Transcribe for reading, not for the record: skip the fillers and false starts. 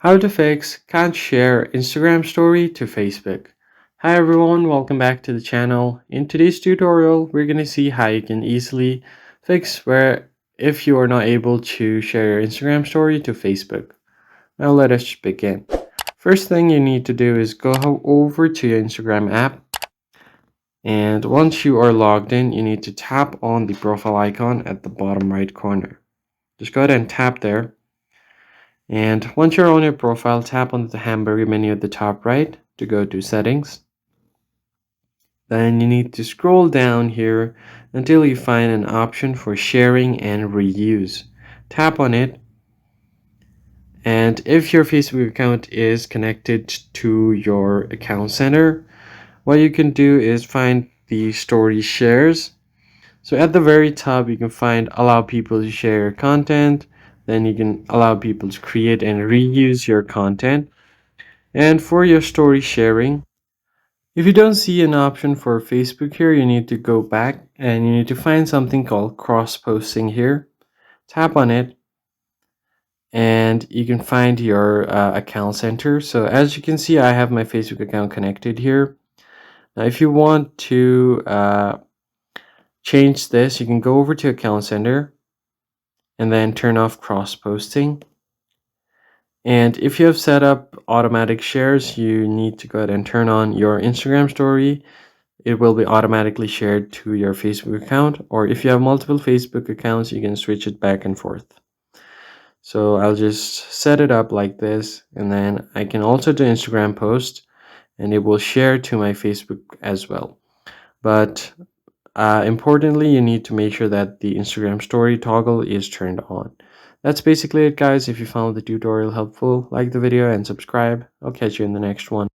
How to fix can't share Instagram story to Facebook. Hi everyone, welcome back to the channel. In today's tutorial, we're going to see how you can easily fix where if you are not able to share your Instagram story to Facebook. Now let us begin. First thing you need to do is go over to your Instagram app. And once you are logged in, you need to tap on the profile icon at the bottom right corner. Just go ahead and tap there. And once you're on your profile, tap on the hamburger menu at the top right to go to settings. Then you need to scroll down here until you find an option for sharing and reuse. Tap on it. And if your Facebook account is connected to your account center, what you can do is find the story shares. So at the very top, you can find allow people to share your content. Then you can allow people to create and reuse your content. And for your story sharing, if you don't see an option for Facebook here, you need to go back and you need to find something called cross posting here. Tap on it and you can find your account center. So as you can see, I have my Facebook account connected here. Now, if you want to change this, you can go over to account center and then turn off cross posting. And if you have set up automatic shares, you need to go ahead and turn on your Instagram story. It will be automatically shared to your Facebook account, or if you have multiple Facebook accounts, you can switch it back and forth. So I'll just set it up like this, and then I can also do Instagram post, and it will share to my Facebook as well. But importantly, you need to make sure that the Instagram story toggle is turned on. That's basically it, guys. If you found the tutorial helpful, like the video and subscribe. I'll catch you in the next one.